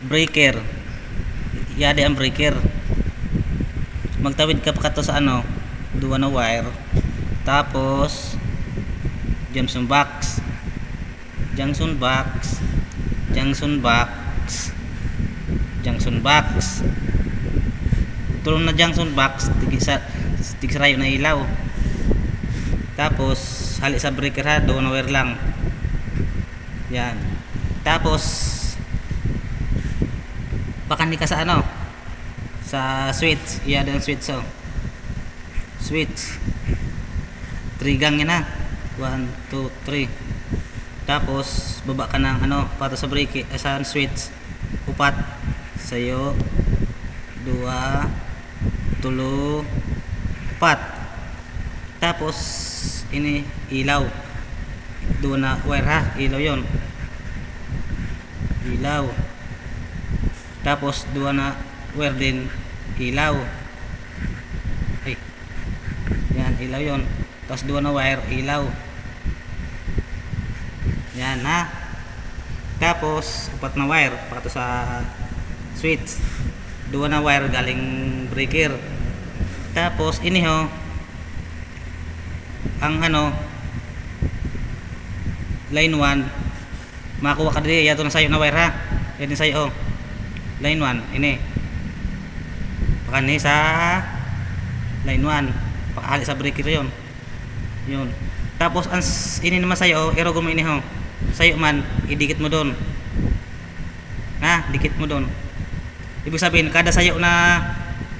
breaker. Yadi ang breaker. Magtawid ka pa kato sa ano, duwa na wire. Tapos junction box. Junction box. Junction box. Junction box. Tulong na junction box, tigsarayo na ilaw. Tapos hali sa breaker ha, duwa na wire lang. Yan. Tapos pakandi ka sa ano, sa switch. Iya ang switch oh. Switch. 3 gang yan ha. 1, 2, 3. Tapos baba ka ng ano para sa brake sa switch. Upat sayo 2, 3, 4. Tapos ini ilaw. Doon na wire ha, ilaw yon. Ilaw. Tapos doon na wire din, ilaw. Ay. Yan, ilaw yon. Tapos doon na wire, ilaw. Yan ha. Tapos upat na wire para sa switch. Doon na wire galing breaker. Tapos ini ho ang ano line 1 makuha ka diri yato na sayo na wire ha. Yan din sayo oh. Line 1 ini. Pakani sa line 1. Pakali sa breaker yon. Yun. Tapos ang ini naman sayo oh, irogo mo ini ho. Sayo man idikit mo doon. Na, dikit mo doon. Ibig sabihin kada sayo na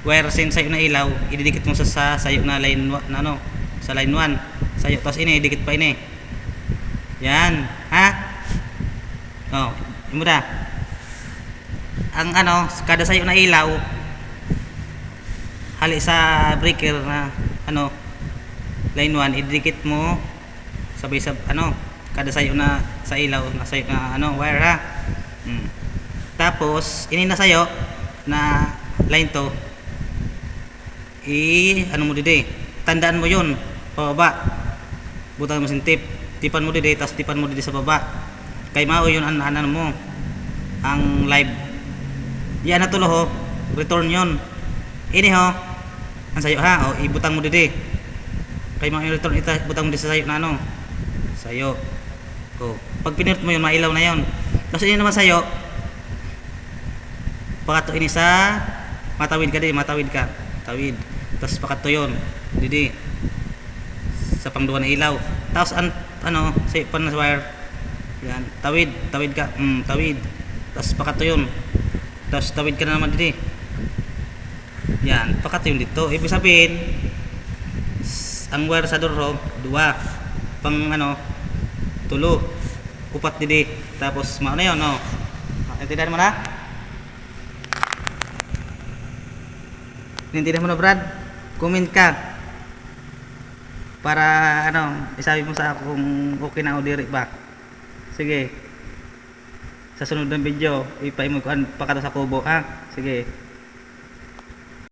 wire sin sayo na ilaw, ididikit mo sa sayo na line na ano, sa line 1. Sayo tapos ini dikit pa ini. Yan, ha? Oh, imo da. Ang ano, kada sayo na ilaw hali sa breaker na ano line 1, ididikit mo sabay sa ano, kada sayo na sa ilaw na sayo na ano wire ha. Tapos ini na sayo na line 2 ano mo dide, tandaan mo yun pababa, butang mo sin tip, tipan mo dide, tapos tipan mo dide sa baba kay mao yun ang ano mo ang live. Yan na tulo ho, return yun. Ini ho ang sayo ha, o ibutang mo dide kay mao yung return, ita butang mo dide sa sayo na ano sayo. O pag pinirot mo yun, mailaw na yun. Tapos ini naman sayo pakato ini sa matawid ka din, matawid ka, tawid. Tapos pakato yun didi sa pangduwa na ilaw. Tapos ano sa pan na wire yan, tawid, tawid ka, tawid. Tapos pakato yun, tapos tawid ka na naman didi. Yan, pakato yun dito. Ibig sabihin ang wire sa duro dua pang ano tulo, upat didi. Tapos mao na yun no. Intindihan mo na? Intindihan mo na Brad? Comment ka para ano isabi mo sa ako kung okay na o diri ba. Sige, sa sunod ng video ipaimo ko pa ka sa kubo ha. Sige.